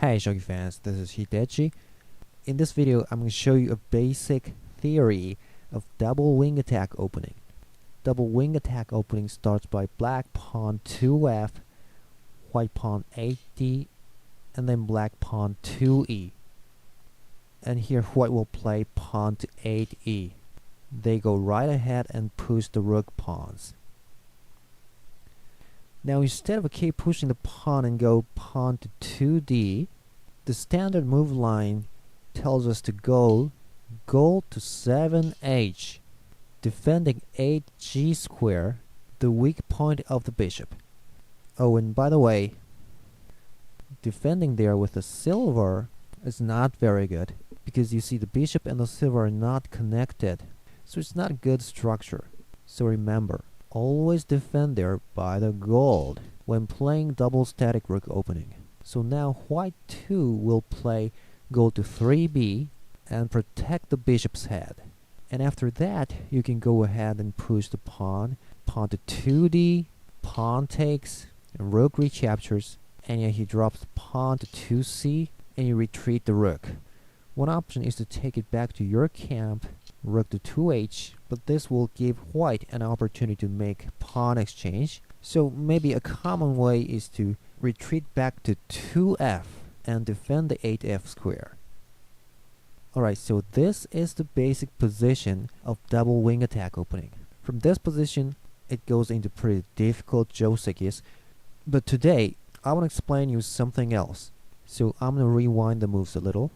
Hey Shogi fans, this is HIDETCHI. In this video, I'm going to show you a basic theory of double wing attack opening. Double wing attack opening starts by black pawn 2f, white pawn 8d, and then black pawn 2e. And here white will play pawn to 8e. They go right ahead and push the rook pawns. Now instead of keep pushing the pawn and go pawn to 2d, the standard move line tells us to go to 7h, defending 8g square, the weak point of the bishop. Oh, and by the way, defending there with the silver is not very good, because you see the bishop and the silver are not connected, so it's not a good structure. So remember, always defend there by the gold when playing double static rook opening. So now white 2 will play go to 3b and protect the bishop's head. And after that, you can go ahead and push the pawn to 2d, pawn takes, and rook recaptures, and he drops the pawn to 2c, and you retreat the rook. One option is to take it back to your camp, rook to 2h, but this will give white an opportunity to make pawn exchange. So maybe a common way is to retreat back to 2f and defend the 8f square. Alright, so this is the basic position of double wing attack opening. From this position, it goes into pretty difficult josekis, but today I want to explain you something else. So I'm going to rewind the moves a little.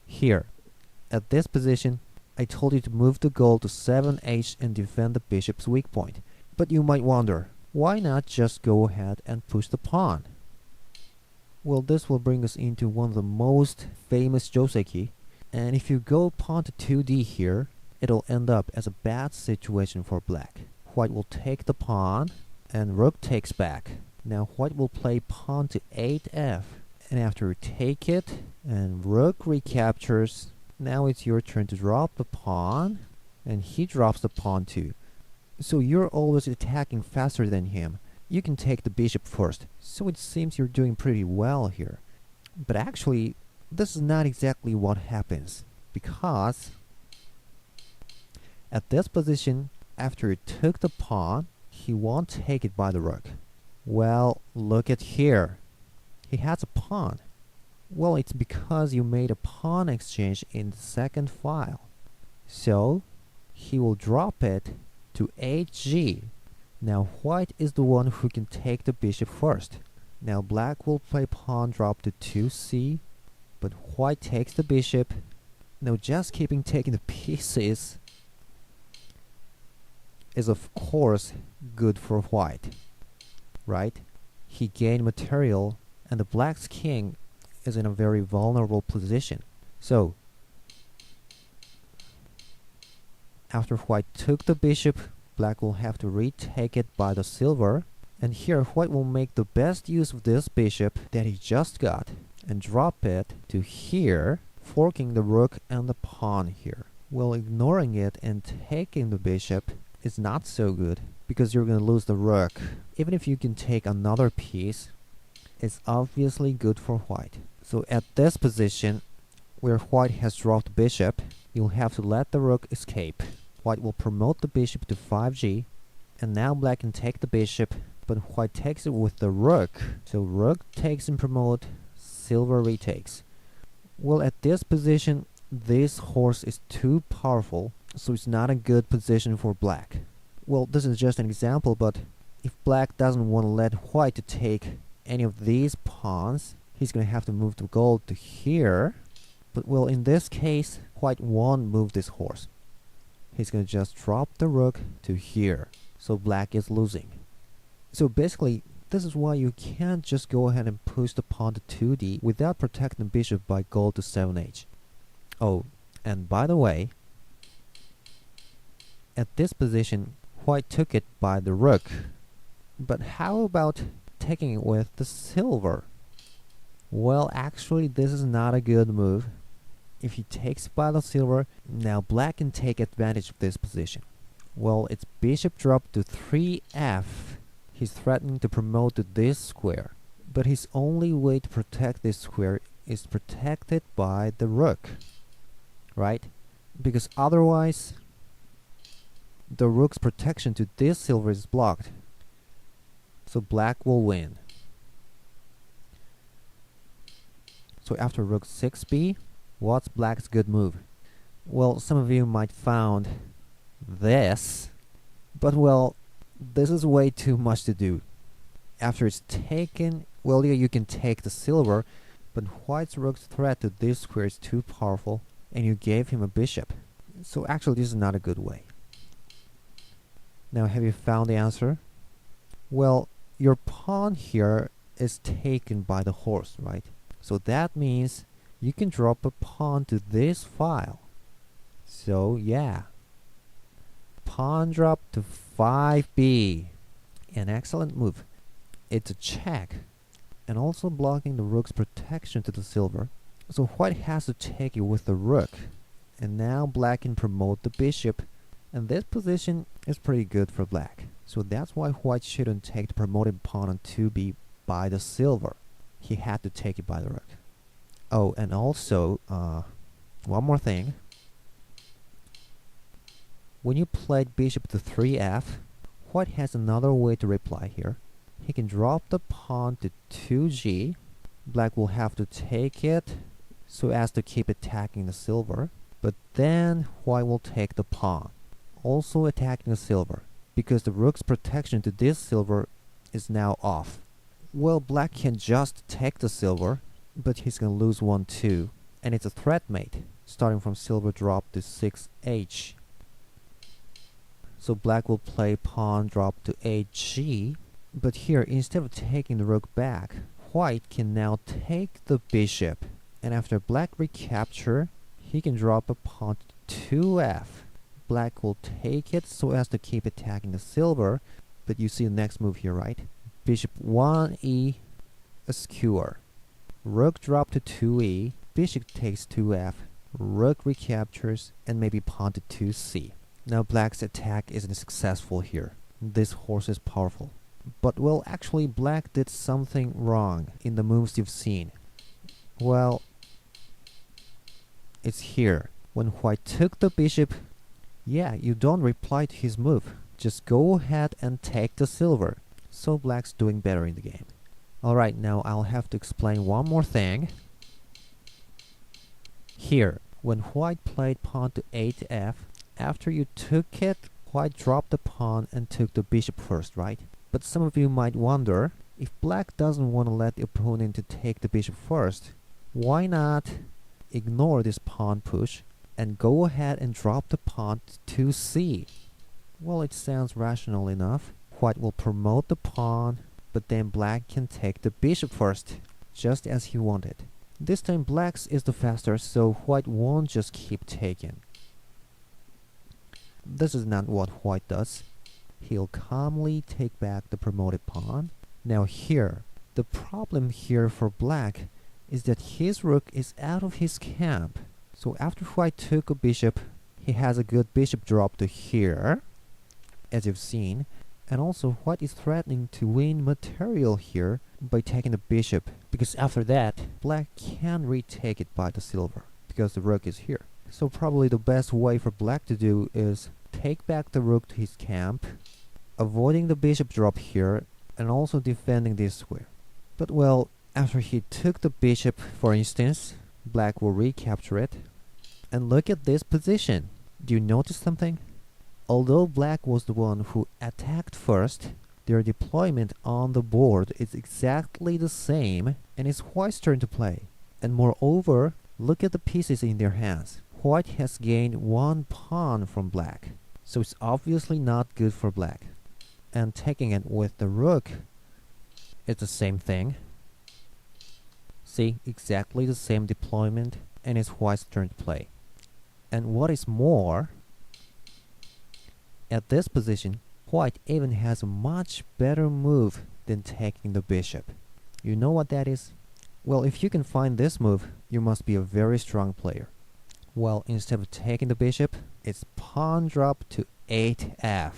Here, at this position, I told you to move the gold to 7h and defend the bishop's weak point. But you might wonder, why not just go ahead and push the pawn? Well, this will bring us into one of the most famous joseki, and if you go pawn to 2d here, it'll end up as a bad situation for black. White will take the pawn, and rook takes back. Now white will play pawn to 8f, and after you take it, and rook recaptures, now it's your turn to drop the pawn, and he drops the pawn too. So you're always attacking faster than him. You can take the bishop first, so it seems you're doing pretty well here. But actually, this is not exactly what happens, because at this position, after he took the pawn, he won't take it by the rook. Well, look at here. He has a pawn. Well, it's because you made a pawn exchange in the second file. So, he will drop it to 8g. Now white is the one who can take the bishop first. Now black will play pawn drop to 2c, but white takes the bishop. Now just keeping taking the pieces is of course good for white, right? He gained material, and the black's king is in a very vulnerable position. So, after white took the bishop, black will have to retake it by the silver, and here white will make the best use of this bishop that he just got and drop it to here, forking the rook and the pawn here. Well, ignoring it and taking the bishop is not so good, because you're going to lose the rook. Even if you can take another piece, it's obviously good for white. So at this position, where white has dropped the bishop, you'll have to let the rook escape. White will promote the bishop to 5g, and now black can take the bishop, but white takes it with the rook. So rook takes and promote, silver retakes. Well, at this position, this horse is too powerful, so it's not a good position for black. Well, this is just an example, but if black doesn't want to let white to take any of these pawns, he's going to have to move the gold to here. But well, in this case, white won't move this horse. He's going to just drop the rook to here. So black is losing. So basically, this is why you can't just go ahead and push the pawn to 2d without protecting the bishop by gold to 7h. Oh, and by the way, at this position, white took it by the rook. But how about taking it with the silver? Well, actually, this is not a good move. If he takes by the silver, now black can take advantage of this position. Well, its bishop dropped to 3f. He's threatening to promote to this square. but his only way to protect this square is protected by the rook, right? Because otherwise the rook's protection to this silver is blocked, so black will win. So after rook 6b, what's black's good move? Well, some of you might found this, but well, this is way too much to do. After it's taken, well, yeah, you can take the silver, but white's rook's threat to this square is too powerful, and you gave him a bishop. So actually this is not a good way. Now, have you found the answer? Well, your pawn here is taken by the horse, right? So that means you can drop a pawn to this file. So yeah, pawn drop to 5b. An excellent move. It's a check, and also blocking the rook's protection to the silver. So white has to take it with the rook, and now black can promote the bishop, and this position is pretty good for black. So that's why white shouldn't take the promoted pawn on 2b by the silver. He had to take it by the rook. Oh, and also, one more thing. When you played bishop to 3f, white has another way to reply here. He can drop the pawn to 2g. Black will have to take it so as to keep attacking the silver. But then white will take the pawn, also attacking the silver, because the rook's protection to this silver is now off. Well, black can just take the silver, but he's gonna lose 1-2, and it's a threat mate, starting from silver drop to 6h. So black will play pawn drop to 8g, but here, instead of taking the rook back, white can now take the bishop, and after black recapture, he can drop a pawn to 2f. Black will take it so as to keep attacking the silver, but you see the next move here, right? Bishop 1e, a skewer. Rook drop to 2e, bishop takes 2f, rook recaptures, and maybe pawn to 2c. Now black's attack isn't successful here. This horse is powerful. But well, actually black did something wrong in the moves you've seen. Well, it's here. When white took the bishop, yeah, you don't reply to his move. Just go ahead and take the silver. So black's doing better in the game. Alright, now I'll have to explain one more thing. Here, when white played pawn to 8f, after you took it, white dropped the pawn and took the bishop first, right? But some of you might wonder, if black doesn't want to let the opponent to take the bishop first, why not ignore this pawn push and go ahead and drop the pawn to 2c? Well, it sounds rational enough. White will promote the pawn, but then black can take the bishop first, just as he wanted. This time black's is the faster, so white won't just keep taking. This is not what white does. He'll calmly take back the promoted pawn. Now here, the problem here for black is that his rook is out of his camp. So after white took a bishop, he has a good bishop drop to here, as you've seen. And also white is threatening to win material here by taking the bishop, because after that, black can retake it by the silver, because the rook is here. So probably the best way for black to do is take back the rook to his camp, avoiding the bishop drop here, and also defending this square. But well, after he took the bishop, for instance, black will recapture it. And look at this position. Do you notice something? Although black was the one who attacked first, their deployment on the board is exactly the same, and it's white's turn to play. And moreover, look at the pieces in their hands. White has gained one pawn from black, so it's obviously not good for black. And taking it with the rook, it's the same thing. See, exactly the same deployment, and it's white's turn to play. And what is more, at this position, white even has a much better move than taking the bishop. You know what that is? Well, if you can find this move, you must be a very strong player. Well, instead of taking the bishop, it's pawn drop to 8f.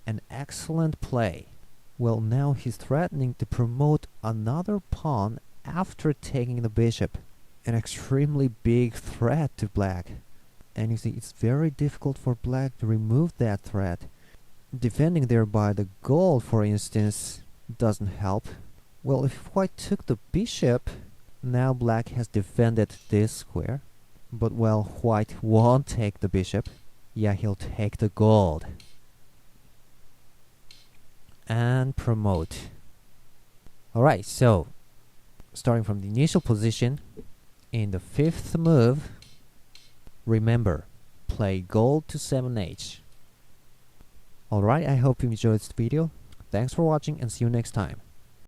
An excellent play. Well, now he's threatening to promote another pawn after taking the bishop. An extremely big threat to black. And you see, it's very difficult for black to remove that threat. Defending thereby the gold, for instance, doesn't help. Well, if white took the bishop, now black has defended this square. But well, white won't take the bishop. Yeah, he'll take the gold. And promote. Alright, so starting from the initial position, in the fifth move, remember, play gold to 7h. Alright, I hope you enjoyed this video. Thanks for watching and see you next time.